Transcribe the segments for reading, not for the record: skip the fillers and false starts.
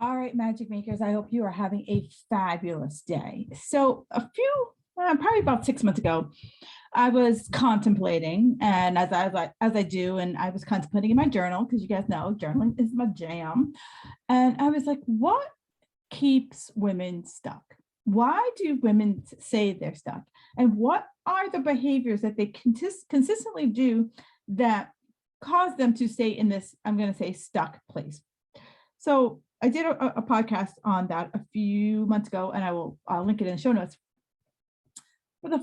All right, magic makers, I hope you are having a fabulous day. So probably about 6 months ago, I was contemplating, and as I do, and I was contemplating in my journal, because you guys know journaling is my jam. And I was like, what keeps women stuck? Why do women say they're stuck? And what are the behaviors that they consistently do that cause them to stay in this, I'm going to say, stuck place? So I did a podcast on that a few months ago, and I'll link it in the show notes. But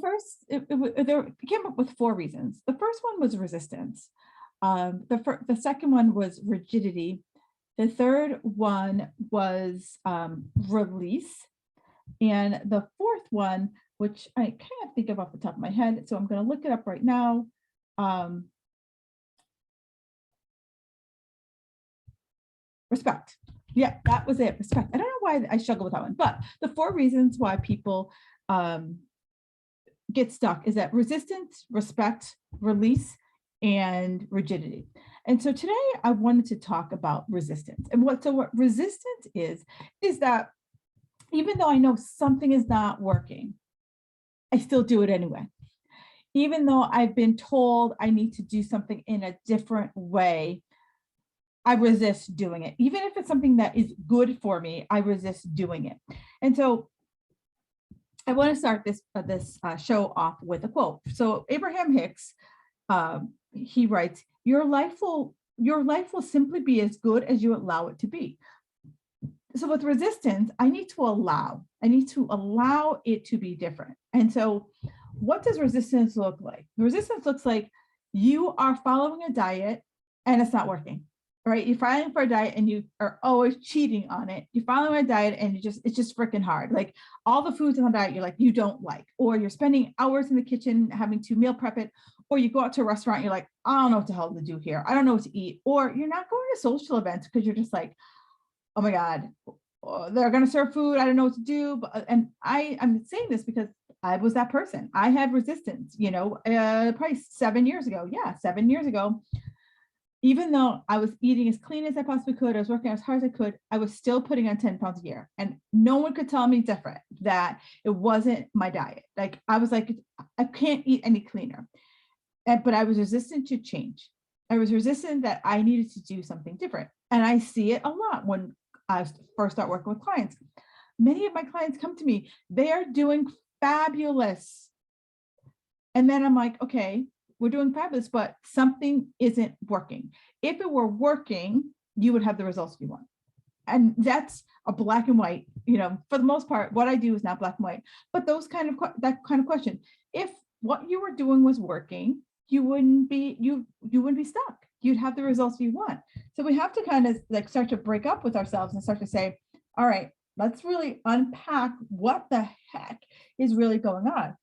there came up with 4 reasons. The first one was resistance. The second one was rigidity. The third one was release. And the fourth one, which I can't think of off the top of my head, so I'm going to look it up right now. Respect. Yeah, that was it. Respect. I don't know why I struggle with that one, but the 4 reasons why people get stuck is that resistance, respect, release, and rigidity. And so today I wanted to talk about resistance. And what resistance is that even though I know something is not working, I still do it anyway. Even though I've been told I need to do something in a different way, I resist doing it. Even if it's something that is good for me, I resist doing it. And so I want to start this show off with a quote. So Abraham Hicks, he writes, your life will simply be as good as you allow it to be. So with resistance, I need to allow it to be different. And so what does resistance look like? Resistance looks like you are following a diet and it's not working. Right? You're filing for a diet and you are always cheating on it. You're following a diet and it's just freaking hard. Like all the foods on the diet you don't like, or you're spending hours in the kitchen having to meal prep it, or you go out to a restaurant, you're like, I don't know what the hell to do here. I don't know what to eat. Or you're not going to social events because you're just like, oh my God, they're going to serve food. I don't know what to do. And I'm saying this because I was that person. I had resistance, probably 7 years ago. Yeah, 7 years ago. Even though I was eating as clean as I possibly could, I was working as hard as I could, I was still putting on 10 pounds a year. And no one could tell me different, that it wasn't my diet. Like I was like, I can't eat any cleaner. But I was resistant to change. I was resistant that I needed to do something different. And I see it a lot when I first start working with clients. Many of my clients come to me, they are doing fabulous. And then I'm like, okay, we're doing fabulous, but something isn't working. If it were working, you would have the results you want. And that's a black and white, for the most part, what I do is not black and white, but that kind of question, if what you were doing was working, you wouldn't be stuck. You'd have the results you want. So we have to kind of like start to break up with ourselves and start to say, all right, let's really unpack what the heck is really going on.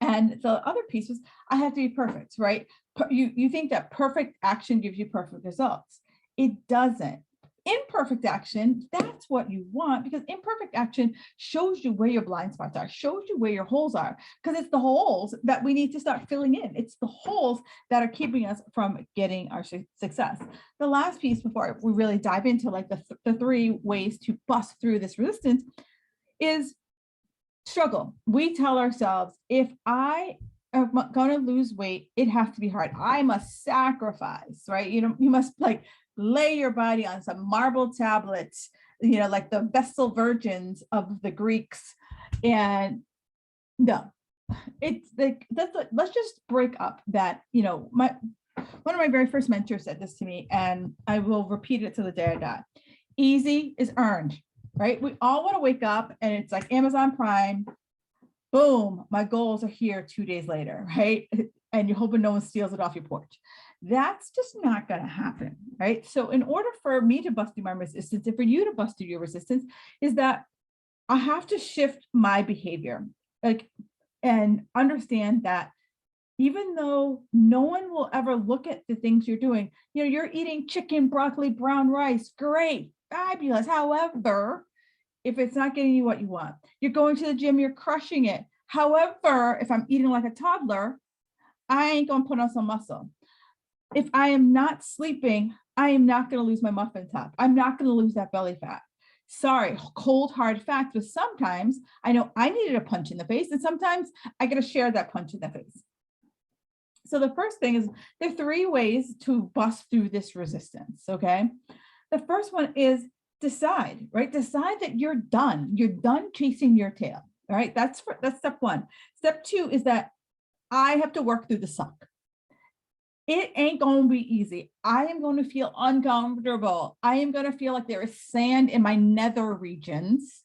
And the other piece is I have to be perfect, right? You think that perfect action gives you perfect results. It doesn't. Imperfect action, that's what you want, because imperfect action shows you where your blind spots are, shows you where your holes are, because it's the holes that we need to start filling in. It's the holes that are keeping us from getting our success. The last piece before we really dive into like the 3 ways to bust through this resistance is struggle. We tell ourselves, if I am going to lose weight, it has to be hard. I must sacrifice, right? You must like lay your body on some marble tablets, like the Vestal Virgins of the Greeks. And no, it's like, let's just break up that, one of my very first mentors said this to me, and I will repeat it to the day I die. Easy is earned. Right? We all want to wake up and it's like Amazon Prime, boom, my goals are here 2 days later, right? And you're hoping no one steals it off your porch. That's just not going to happen, right? So in order for me to bust through my resistance and for you to bust through your resistance, is that I have to shift my behavior, and understand that even though no one will ever look at the things you're doing, you're eating chicken, broccoli, brown rice, great, fabulous. However, if it's not getting you what you want, you're going to the gym, you're crushing it. However, if I'm eating like a toddler, I ain't going to put on some muscle. If I am not sleeping, I am not going to lose my muffin top. I'm not going to lose that belly fat. Sorry, cold, hard fact, but sometimes I know I needed a punch in the face, and sometimes I got to share that punch in the face. So the first thing is there are 3 ways to bust through this resistance, okay? The first one is decide, right? Decide that you're done. You're done chasing your tail, all right? That's step 1. Step 2 is that I have to work through the suck. It ain't going to be easy. I am going to feel uncomfortable. I am going to feel like there is sand in my nether regions,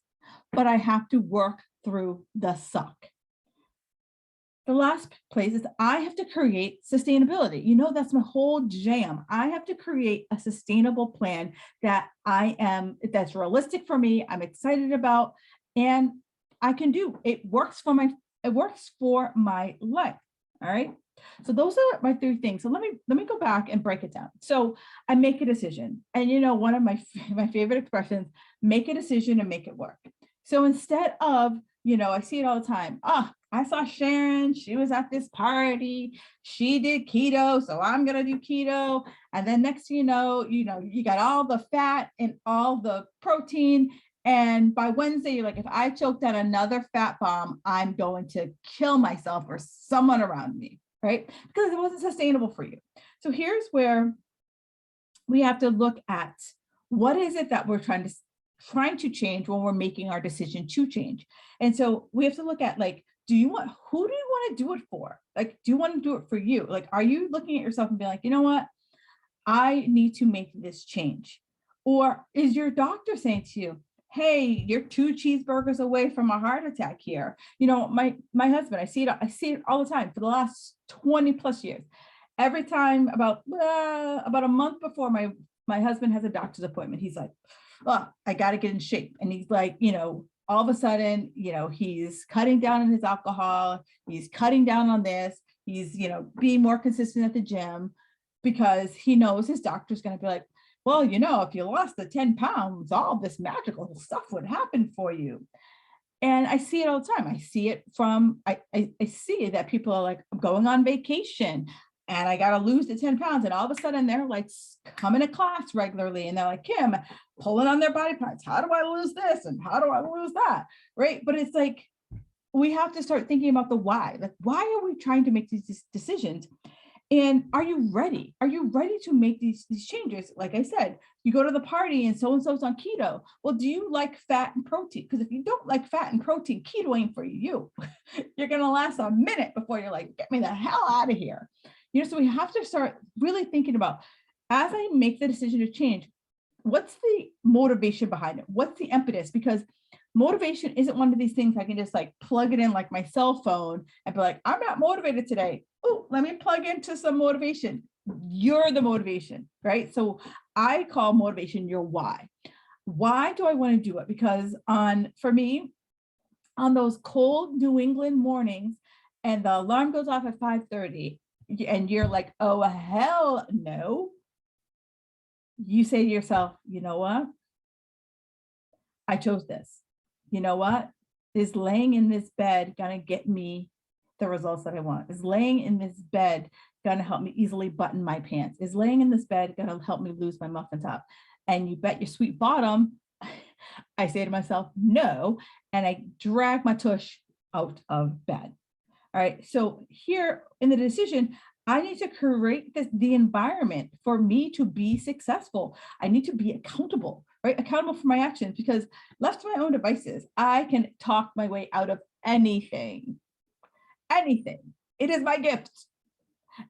but I have to work through the suck. The last place is I have to create sustainability. You know, that's my whole jam. I have to create a sustainable plan that's realistic for me, I'm excited about, and I can do. It works for my life. All right. So those are my 3 things. So let me go back and break it down. So I make a decision. And you know, one of my favorite expressions, make a decision and make it work. So instead of, you know, I see it all the time. I saw Sharon, she was at this party, she did keto, so I'm gonna do keto. And then next thing you got all the fat and all the protein. And by Wednesday, you're like, if I choked on another fat bomb, I'm going to kill myself or someone around me, right? Because it wasn't sustainable for you. So here's where we have to look at what is it that we're trying to change when we're making our decision to change. And so we have to look at, like, who do you want to do it for? Like, do you want to do it for you? Like, are you looking at yourself and being like, you know what? I need to make this change. Or is your doctor saying to you, hey, you're 2 cheeseburgers away from a heart attack here? You know, my husband, I see it all the time for the last 20 plus years. Every time about a month before my husband has a doctor's appointment, he's like, oh, I got to get in shape. And he's like, you know, all of a sudden, you know, he's cutting down on his alcohol. He's cutting down on this. He's, you know, being more consistent at the gym because he knows his doctor's going to be like, well, you know, if you lost the 10 pounds, all this magical stuff would happen for you. And I see it all the time. I see it I see that people are like, I'm going on vacation and I got to lose the 10 pounds. And all of a sudden they're like coming to class regularly. And they're like, Kim, pulling on their body parts. How do I lose this? And how do I lose that? Right. But it's like, we have to start thinking about the why. Like, why are we trying to make these decisions? And are you ready? Are you ready to make these changes? Like I said, you go to the party and so-and-so's on keto. Well, do you like fat and protein? Because if you don't like fat and protein, keto ain't for you. You're going to last a minute before you're like, get me the hell out of here. You know, so we have to start really thinking about, as I make the decision to change, what's the motivation behind it? What's the impetus? Because motivation isn't one of these things I can just like plug it in like my cell phone and be like, I'm not motivated today. Oh, let me plug into some motivation. You're the motivation, right? So I call motivation your why. Why do I want to do it? Because for me, on those cold New England mornings and the alarm goes off at 5:30 and you're like, oh, hell no. You say to yourself, you know what? I chose this. You know what? Is laying in this bed going to get me the results that I want? Is laying in this bed going to help me easily button my pants? Is laying in this bed going to help me lose my muffin top? And you bet your sweet bottom, I say to myself, no. And I drag my tush out of bed. All right. So here in the decision, I need to create the environment for me to be successful. I need to be accountable, right? Accountable for my actions, because left to my own devices, I can talk my way out of anything. Anything. It is my gift,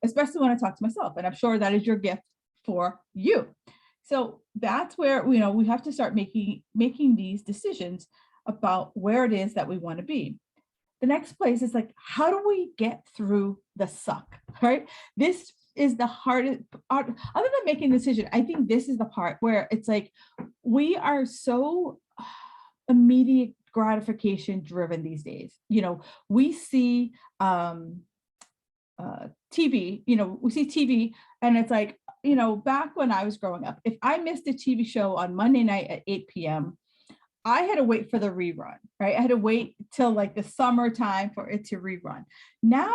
especially when I talk to myself. And I'm sure that is your gift for you. So that's where, you know, we have to start making these decisions about where it is that we want to be. The next place is like, how do we get through the suck, right? This is the hardest part. Other than making a decision, I think this is the part where it's like, we are so immediate gratification driven these days. You know, we see TV, you know, we see TV and it's like, you know, back when I was growing up, if I missed a TV show on Monday night at 8 p.m., I had to wait for the rerun, right? I had to wait till like the summertime for it to rerun. Now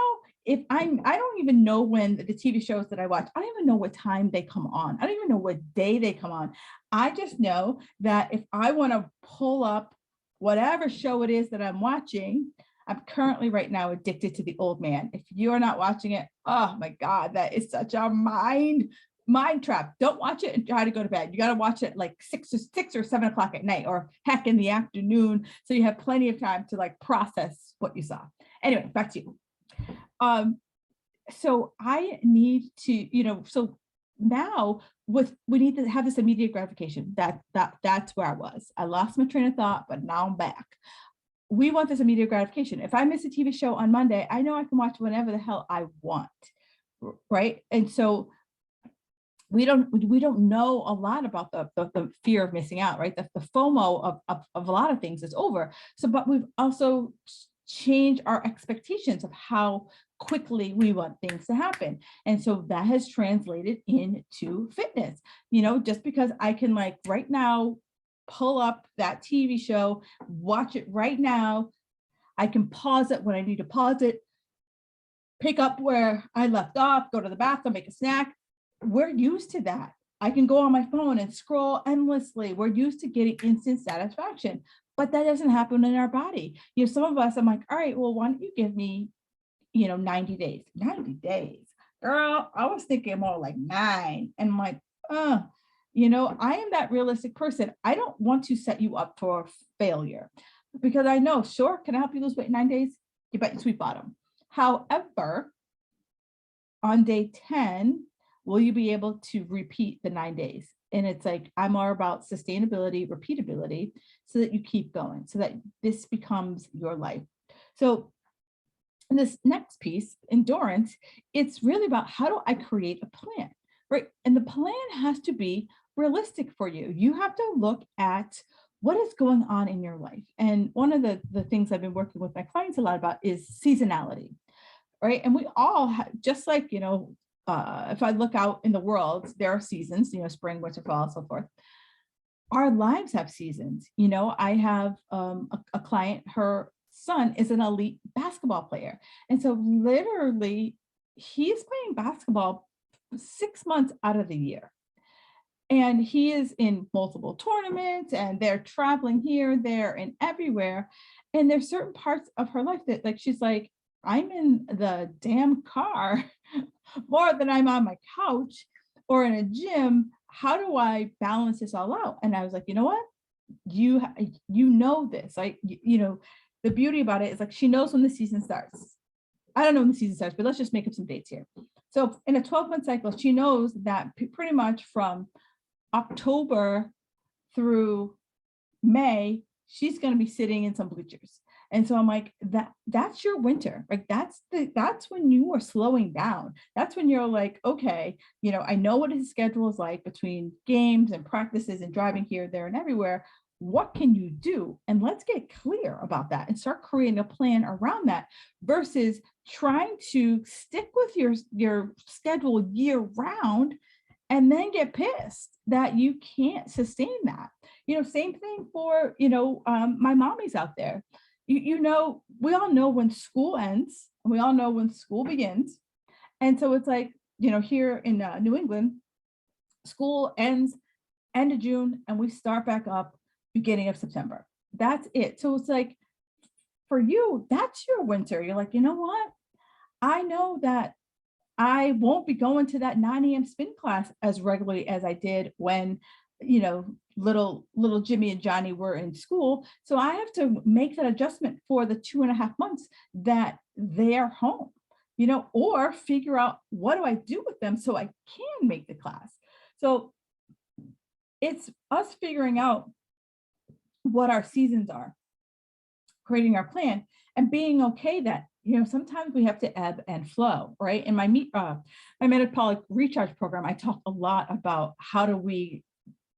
I don't even know when the TV shows that I watch, I don't even know what time they come on. I don't even know what day they come on. I just know that if I want to pull up whatever show it is that I'm watching, I'm currently right now addicted to The Old Man. If you're not watching it, oh my God, that is such a mind trap. Don't watch it and try to go to bed. You got to watch it like 6 or 7 o'clock at night, or heck in the afternoon, so you have plenty of time to like process what you saw. Anyway, back to you. So I need to, so now we need to have this immediate gratification. That's where I was. I lost my train of thought, but now I'm back. We want this immediate gratification. If I miss a TV show on Monday, I know I can watch whenever the hell I want, right? And so we don't know a lot about the fear of missing out, right? The FOMO of a lot of things is over. So, but we've also changed our expectations of how quickly we want things to happen. And so that has translated into fitness. Just because I can like right now pull up that TV show, watch it right now, I can pause it when I need to pause it, pick up where I left off, go to the bathroom, make a snack. We're used to that. I can go on my phone and scroll endlessly. We're used to getting instant satisfaction, but that doesn't happen in our body. Some of us, I'm like, all right, well, why don't you give me, 90 days, 90 days, girl. I was thinking more like 9. And I'm like, I am that realistic person. I don't want to set you up for failure because I know, sure, can I help you lose weight in 9 days? You bet your sweet bottom. However, on day 10, will you be able to repeat the 9 days? And it's like, I'm more about sustainability, repeatability, so that you keep going, so that this becomes your life. So in this next piece, endurance, it's really about how do I create a plan, right? And the plan has to be realistic for you. You have to look at what is going on in your life. And one of the things I've been working with my clients a lot about is seasonality, right? And we all have, just like, if I look out in the world, there are seasons, spring, winter, fall, so forth. Our lives have seasons. I have a client, her son is an elite basketball player. And so literally he's playing basketball 6 months out of the year. And he is in multiple tournaments and they're traveling here, there, and everywhere. And there's certain parts of her life that like, she's like, I'm in the damn car more than I'm on my couch or in a gym. How do I balance this all out? And I was like, you know what? You know this, like, the beauty about it is like, she knows when the season starts. I don't know when the season starts, but let's just make up some dates here. So in a 12-month cycle, she knows that pretty much from October through May, she's going to be sitting in some bleachers. And so I'm like, that's your winter. Like that's when you are slowing down. That's when you're like, okay, I know what his schedule is like between games and practices and driving here, there, and everywhere. What can you do? And let's get clear about that and start creating a plan around that versus trying to stick with your schedule year round and then get pissed that you can't sustain that. Same thing for, my mommies out there. We all know when school ends and we all know when school begins. And so it's like, here in New England, school ends end of June and we start back up beginning of September. That's it. So it's like, for you, that's your winter. You're like, you know what? I know that I won't be going to that 9 a.m. spin class as regularly as I did when, little Jimmy and Johnny were in school. So I have to make that adjustment for the 2.5 months that they're home, or figure out what do I do with them so I can make the class. So it's us figuring out what our seasons are, creating our plan, and being okay that sometimes we have to ebb and flow, right? In my metabolic recharge program, I talk a lot about how do we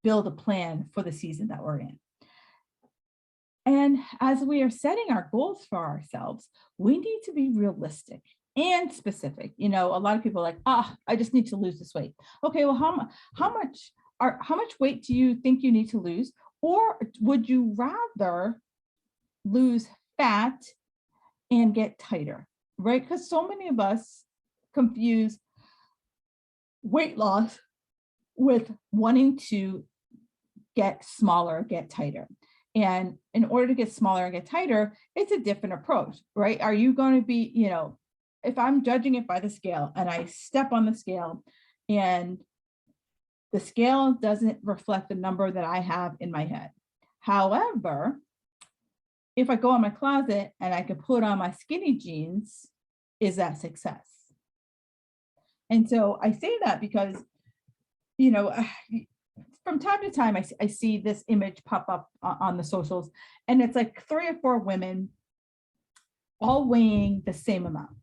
build a plan for the season that we're in. And as we are setting our goals for ourselves, we need to be realistic and specific. A lot of people are like, I just need to lose this weight. Okay, well, how much weight do you think you need to lose? Or would you rather lose fat and get tighter right? Because so many of us confuse weight loss with wanting to get smaller, get tighter. And in order to get smaller and get tighter, it's a different approach, right? Are you going to be, if I'm judging it by the scale and I step on the scale and the scale doesn't reflect the number that I have in my head. However, if I go in my closet and I can put on my skinny jeans, is that success? And so I say that because, from time to time, I see this image pop up on the socials, and it's like 3 or 4 women all weighing the same amount.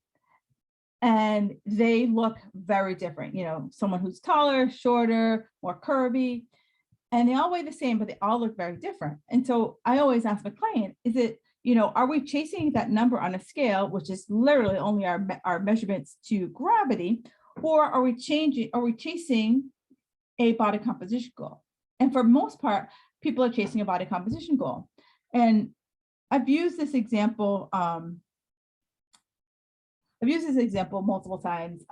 And they look very different, someone who's taller, shorter, more curvy, and they all weigh the same, but they all look very different. And so I always ask the client, is it, are we chasing that number on a scale, which is literally only our measurements to gravity, or are we chasing a body composition goal? And for most part, people are chasing a body composition goal. And I've used this example multiple times.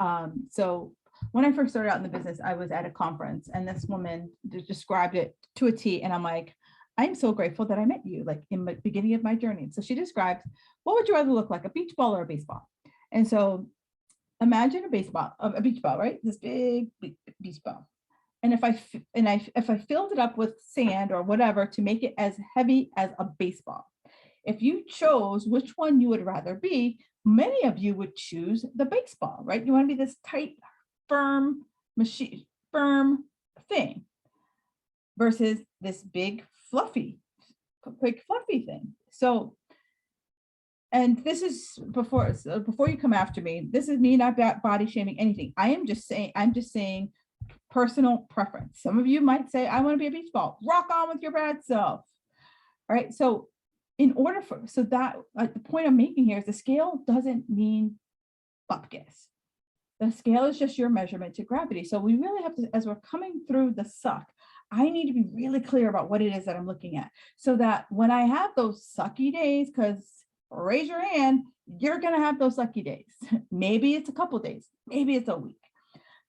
So when I first started out in the business, I was at a conference and this woman described it to a T. And I'm like, I'm so grateful that I met you, like in the beginning of my journey. So she described, what would you rather look like, a beach ball or a baseball? And so imagine a beach ball, right? This big beach ball. And if I filled it up with sand or whatever to make it as heavy as a baseball, if you chose which one you would rather be, many of you would choose the baseball, right? You want to be this tight, firm thing versus this big fluffy thing. So, and this is before you come after me, this is me not body shaming anything. I'm just saying personal preference. Some of you might say, I want to be a beach ball. Rock on with your bad self. All right. So the point I'm making here is the scale doesn't mean bupkis. The scale is just your measurement to gravity. So we really have to, as we're coming through the suck, I need to be really clear about what it is that I'm looking at, so that when I have those sucky days, because raise your hand, you're going to have those sucky days. Maybe it's a couple days, maybe it's a week.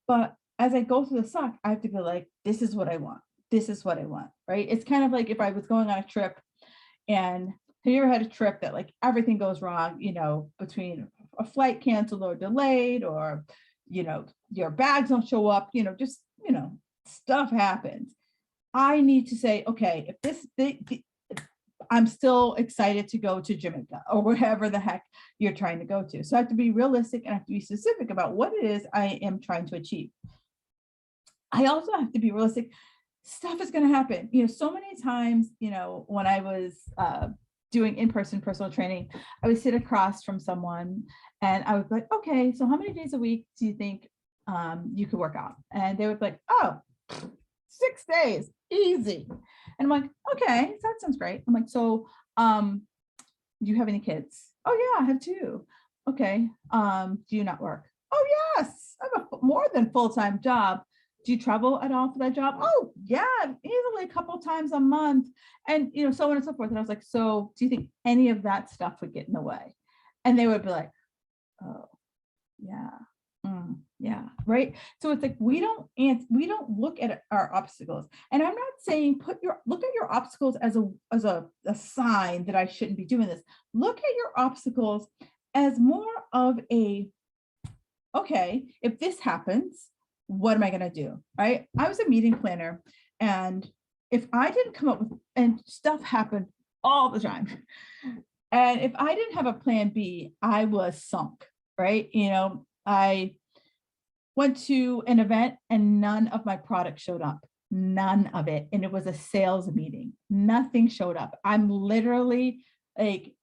But as I go through the suck, I have to be like, this is what I want. This is what I want, right? It's kind of like if I was going on a trip, and have you ever had a trip that like everything goes wrong, between a flight canceled or delayed, or, your bags don't show up, stuff happens. I need to say, okay, if I'm still excited to go to Jamaica or wherever the heck you're trying to go to. So I have to be realistic and I have to be specific about what it is I am trying to achieve. I also have to be realistic. Stuff is going to happen. So many times, when I was doing in-person personal training, I would sit across from someone and I would be like, okay, so how many days a week do you think you could work out? And they would be like, oh, 6 days, easy. And I'm like, okay, so that sounds great. I'm like, so do you have any kids? Oh yeah, I have 2. Okay. Do you not work? Oh yes, I have a more than full-time job. Do you travel at all for that job? Oh yeah, easily a couple times a month. And so on and so forth. And I was like, so do you think any of that stuff would get in the way? And they would be like, oh yeah. Yeah, right. So it's like we don't look at our obstacles. And I'm not saying look at your obstacles as a sign that I shouldn't be doing this. Look at your obstacles as more of okay, if this happens, what am I going to do? Right? I was a meeting planner, and if I didn't come up with, and stuff happened all the time, and if I didn't have a plan B, I was sunk. Right? I went to an event and none of my products showed up. None of it. And it was a sales meeting. Nothing showed up. I'm literally like,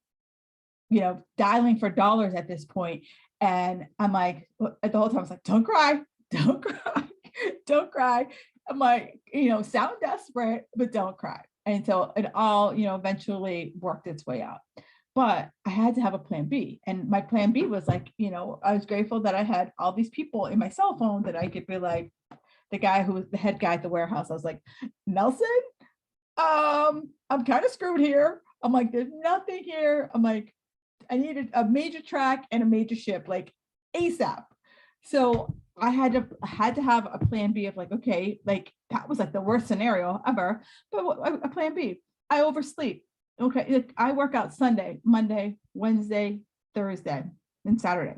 dialing for dollars at this point. And I'm like, the whole time I was like, don't cry, don't cry, don't cry. I'm like, sound desperate, but don't cry. And so it all, eventually worked its way out. But I had to have a plan B. And my plan B was like, I was grateful that I had all these people in my cell phone that I could be like, the guy who was the head guy at the warehouse. I was like, Nelson, I'm kind of screwed here. I'm like, there's nothing here. I'm like, I needed a major track and a major ship, like ASAP. So I had to have a plan B of like, okay, like that was like the worst scenario ever, but a plan B. I oversleep. Okay, like, I work out Sunday, Monday, Wednesday, Thursday, and Saturday.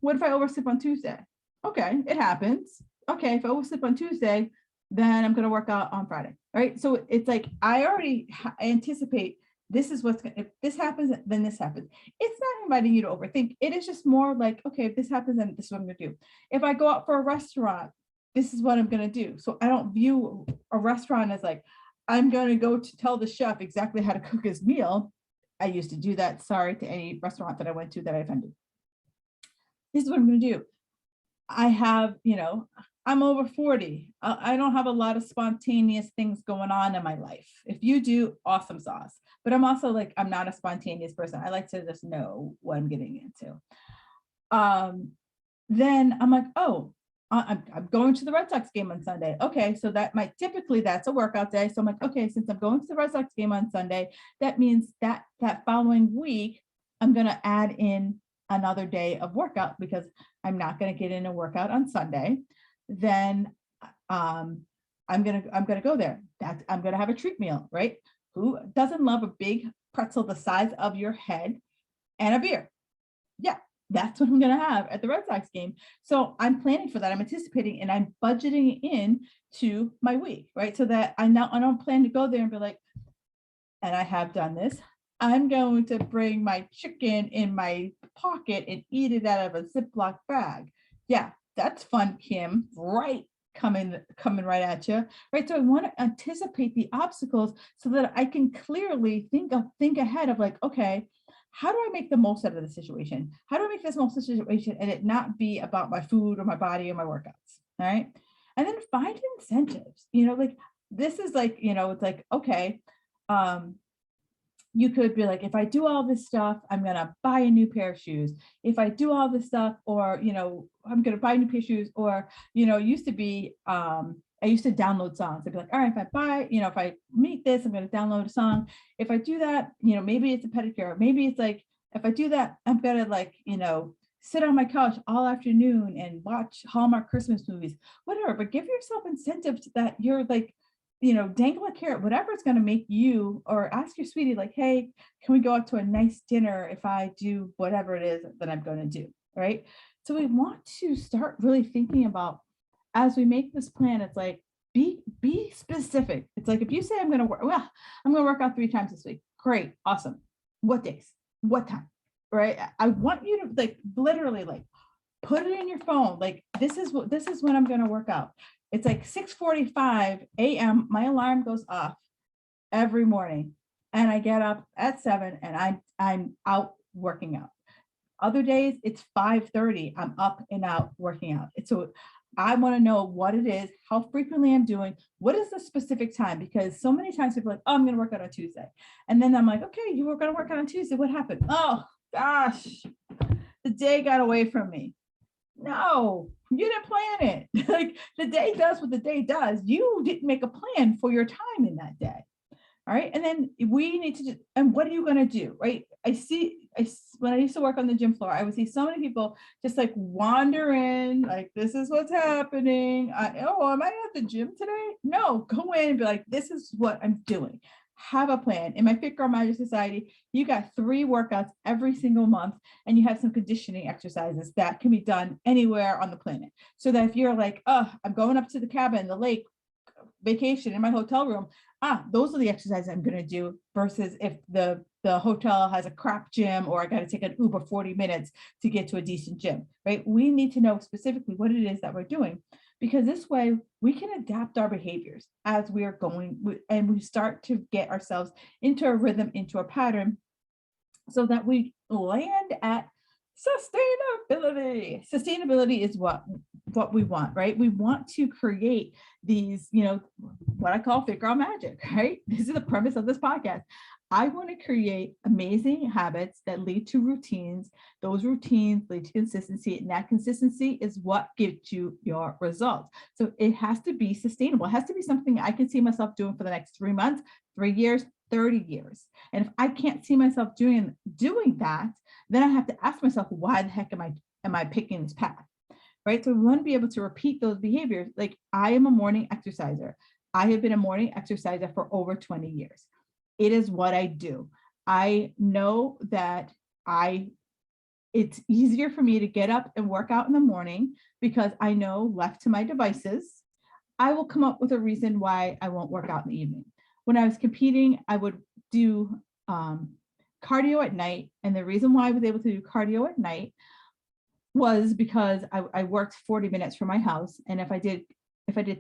What if I oversleep on Tuesday? Okay, it happens. Okay, if I oversleep on Tuesday, then I'm going to work out on Friday. Right. So it's like I already anticipate this is what's if this happens, then this happens. It's not inviting you to overthink. It is just more like, okay, if this happens, then this is what I'm going to do. If I go out for a restaurant, this is what I'm going to do. So I don't view a restaurant as like, I'm going to go to tell the chef exactly how to cook his meal. I used to do that. Sorry to any restaurant that I went to that I offended. This is what I'm going to do. I have, I'm over 40. I don't have a lot of spontaneous things going on in my life. If you do, awesome sauce. But I'm also like, I'm not a spontaneous person. I like to just know what I'm getting into. Then I'm like, oh, I'm going to the Red Sox game on Sunday. Okay, so that's a workout day. So I'm like, okay, since I'm going to the Red Sox game on Sunday, that means that following week, I'm going to add in another day of workout because I'm not going to get in a workout on Sunday. Then I'm gonna go there. I'm gonna have a treat meal, right? Who doesn't love a big pretzel the size of your head and a beer? Yeah, that's what I'm gonna have at the Red Sox game. So I'm planning for that. I'm anticipating and I'm budgeting in to my week, right? So that I don't plan to go there and be like, and I have done this. I'm going to bring my chicken in my pocket and eat it out of a Ziploc bag. Yeah, that's fun, Kim. Right, coming right at you. Right. So I want to anticipate the obstacles so that I can clearly think ahead of like, okay, how do I make the most out of the situation? How do I make this most of the situation and it not be about my food or my body or my workouts? All right. And then find incentives, like this is like, it's like, okay, you could be like, if I do all this stuff, I'm going to buy a new pair of shoes. If I do all this stuff, or, I'm going to buy a new pair of shoes, or, used to be, I used to download songs. I'd be like, all right, if I meet this, I'm going to download a song. If I do that, maybe it's a pedicure. Maybe it's like, if I do that, I'm going to like, sit on my couch all afternoon and watch Hallmark Christmas movies, whatever, but give yourself incentives that you're like, dangle a carrot, whatever it's going to make you, or ask your sweetie, like, hey, can we go out to a nice dinner if I do whatever it is that I'm going to do, right? So we want to start really thinking about, as we make this plan, it's like, be specific. It's like, if you say I'm going to work out 3 times this week, great, awesome. What days? What time? Right? I want you to like literally like put it in your phone. Like, this is when I'm going to work out. It's like 6:45 a.m. My alarm goes off every morning and I get up at 7 and I'm out working out. Other days it's 5:30. I'm up and out working out. So I want to know what it is, how frequently I'm doing, what is the specific time? Because so many times people are like, oh, I'm going to work out on Tuesday. And then I'm like, okay, you were going to work out on Tuesday. What happened? Oh gosh, the day got away from me. No, you didn't plan it. Like, the day does what the day does. You didn't make a plan for your time in that day. All right. And then we need to and what are you going to do? Right. When I used to work on the gym floor, I would see so many people just like wander in, like, this is what's happening. Am I at the gym today? No, go in and be like, this is what I'm doing. Have a plan. In my Fit Girl Magic Society, you got 3 workouts every single month, and you have some conditioning exercises that can be done anywhere on the planet. So that if you're like, oh, I'm going up to the cabin, the lake, vacation in my hotel room, those are the exercises I'm going to do, versus if the hotel has a crap gym or I got to take an Uber 40 minutes to get to a decent gym, right? We need to know specifically what it is that we're doing, because this way we can adapt our behaviors as we are going, and we start to get ourselves into a rhythm, into a pattern, so that we land at sustainability. Sustainability is what we want, right? We want to create these, what I call Fit Girl Magic, right? This is the premise of this podcast. I want to create amazing habits that lead to routines. Those routines lead to consistency, and that consistency is what gives you your results. So it has to be sustainable. It has to be something I can see myself doing for the next 3 months, 3 years, 30 years. And if I can't see myself doing that, then I have to ask myself, why the heck am I picking this path? Right? So we want to be able to repeat those behaviors. Like, I am a morning exerciser. I have been a morning exerciser for over 20 years. It is what I do. I know that it's easier for me to get up and work out in the morning because I know, left to my devices, I will come up with a reason why I won't work out in the evening. When I was competing, I would do cardio at night. And the reason why I was able to do cardio at night was because I worked 40 minutes from my house. And if I did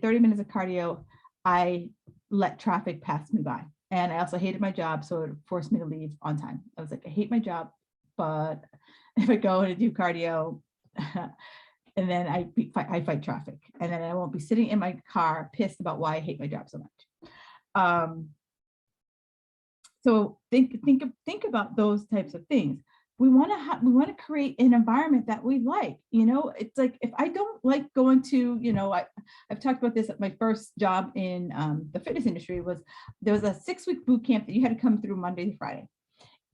30 minutes of cardio, I let traffic pass me by. And I also hated my job, so it forced me to leave on time. I was like, I hate my job, but if I go and do cardio, and then I fight traffic, and then I won't be sitting in my car pissed about why I hate my job so much. So think about those types of things. We want to create an environment that we like. It's like, if I don't like going to, I've talked about this at my first job in the fitness industry. There was a 6-week boot camp that you had to come through Monday to Friday.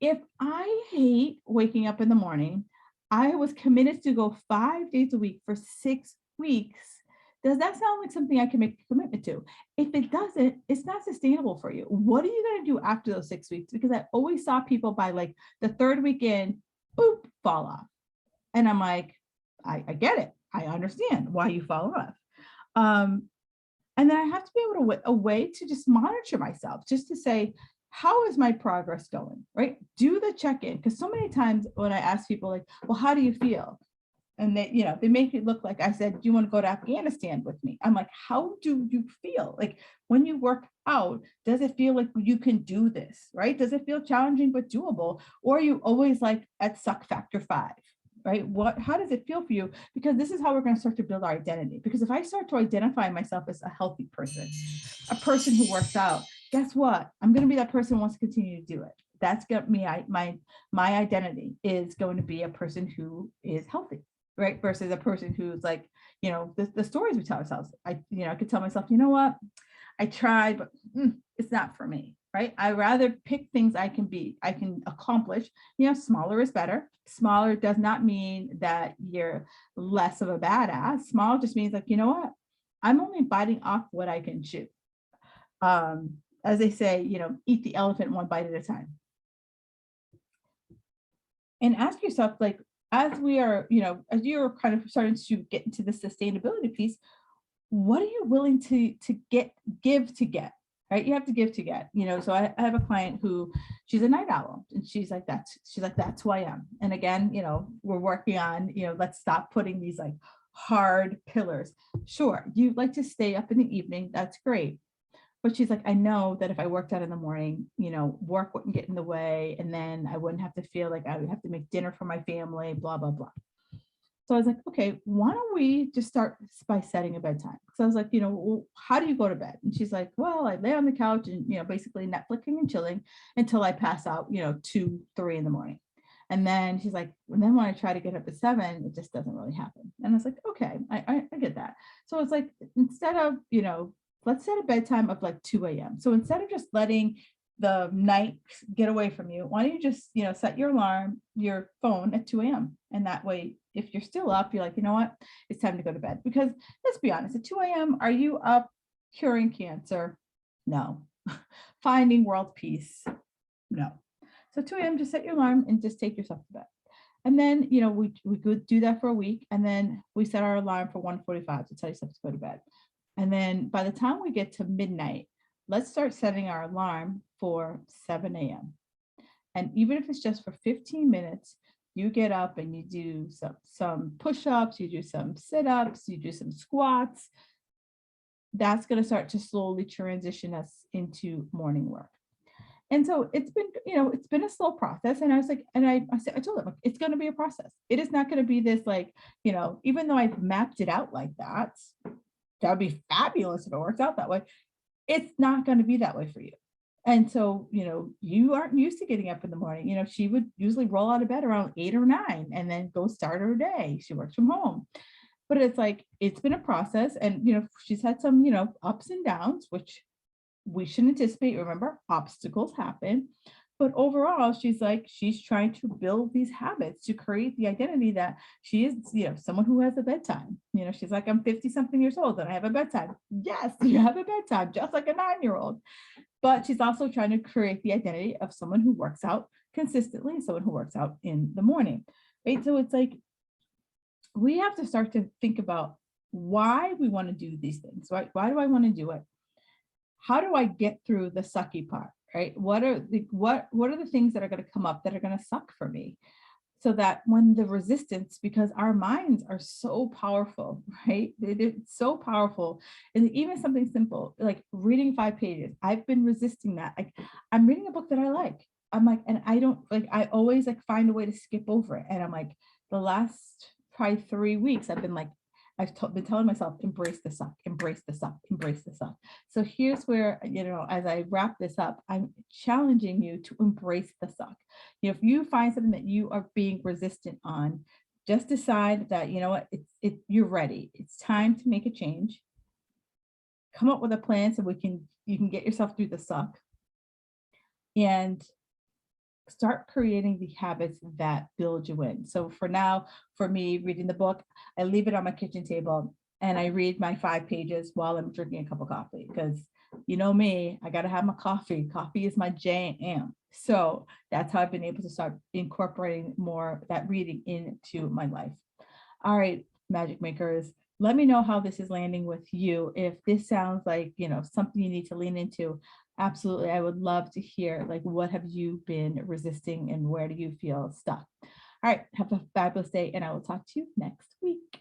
If I hate waking up in the morning, I was committed to go 5 days a week for 6 weeks. Does that sound like something I can make a commitment to? If it doesn't, it's not sustainable for you. What are you going to do after those 6 weeks? Because I always saw people by like the third weekend, boop, fall off. And I'm like, I get it. I understand why you fall off. And then I have to be able to a way to just monitor myself, just to say, how is my progress going, right? Do the check-in. Because so many times when I ask people like, well, how do you feel? And they make it look like I said, do you want to go to Afghanistan with me? I'm like, how do you feel? Like, when you work out, does it feel like you can do this, right? Does it feel challenging but doable? Or are you always like at suck factor 5, right? How does it feel for you? Because this is how we're going to start to build our identity. Because if I start to identify myself as a healthy person, a person who works out, guess what? I'm going to be that person who wants to continue to do it. That's got me. My identity is going to be a person who is healthy, right? Versus a person who's like, the stories we tell ourselves. I could tell myself, you know what? I tried, but it's not for me, right? I rather pick things I can accomplish. Smaller is better. Smaller does not mean that you're less of a badass. Small just means like, you know what? I'm only biting off what I can chew. As they say, eat the elephant one bite at a time. And ask yourself, like, as we are, as you're kind of starting to get into the sustainability piece, what are you willing to give to get, right? You have to give to get, so I have a client who, she's a night owl, and she's like, that's who I am. And again, we're working on, let's stop putting these like hard pillars. Sure, you'd like to stay up in the evening, that's great. But she's like, I know that if I worked out in the morning, work wouldn't get in the way. And then I wouldn't have to feel like I would have to make dinner for my family, blah, blah, blah. So I was like, okay, why don't we just start by setting a bedtime? So I was like, well, how do you go to bed? And she's like, well, I lay on the couch and, basically Netflixing and chilling until I pass out, 2, 3 in the morning. And then she's like, and then when I try to get up at 7, it just doesn't really happen. And I was like, okay, I get that. So it's like, instead of, let's set a bedtime of like 2 a.m. So instead of just letting the night get away from you, why don't you just, set your alarm, your phone at 2 a.m. And that way, if you're still up, you're like, you know what, it's time to go to bed. Because let's be honest, at 2 a.m., are you up curing cancer? No. Finding world peace? No. So 2 a.m., just set your alarm and just take yourself to bed. And then, we could do that for a week. And then we set our alarm for 1:45 to tell yourself to go to bed. And then by the time we get to midnight, let's start setting our alarm for 7 a.m. And even if it's just for 15 minutes, you get up and you do some push-ups, you do some sit-ups, you do some squats. That's going to start to slowly transition us into morning work. And so it's been a slow process. And I was like, and I told them, it's going to be a process. It is not going to be this like, even though I've mapped it out like that would be fabulous if it works out that way. It's not going to be that way for you. And so, you aren't used to getting up in the morning. She would usually roll out of bed around 8 or 9 and then go start her day. She works from home. But it's like, it's been a process. And, she's had some, ups and downs, which we should anticipate, remember, obstacles happen. But overall, she's like, she's trying to build these habits to create the identity that she is, someone who has a bedtime. She's like, I'm 50 something years old and I have a bedtime. Yes, you have a bedtime, just like a 9-year-old. But she's also trying to create the identity of someone who works out consistently, someone who works out in the morning, right? So it's like, we have to start to think about why we want to do these things, right? Why do I want to do it? How do I get through the sucky part, right? What are the things that are going to come up that are going to suck for me? So that when the resistance, because our minds are so powerful, right? It's so powerful. And even something simple like reading 5 pages, I've been resisting that. Like, I'm reading a book that I like. I'm like, and I don't like, I always like find a way to skip over it. And I'm like, the last probably 3 weeks, I've been like, been telling myself, embrace the suck, embrace the suck, embrace the suck. So here's where, as I wrap this up, I'm challenging you to embrace the suck. If you find something that you are being resistant on, just decide that, what, you're ready. It's time to make a change. Come up with a plan so you can get yourself through the suck and start creating the habits that build you in. So for now, for me, reading the book, I leave it on my kitchen table and I read my 5 pages while I'm drinking a cup of coffee, because me, I got to have my coffee. Coffee is my jam. So that's how I've been able to start incorporating more that reading into my life. All right, magic makers, let me know how this is landing with you. If this sounds like, something you need to lean into, absolutely. I would love to hear, like, what have you been resisting and where do you feel stuck? All right, have a fabulous day and I will talk to you next week.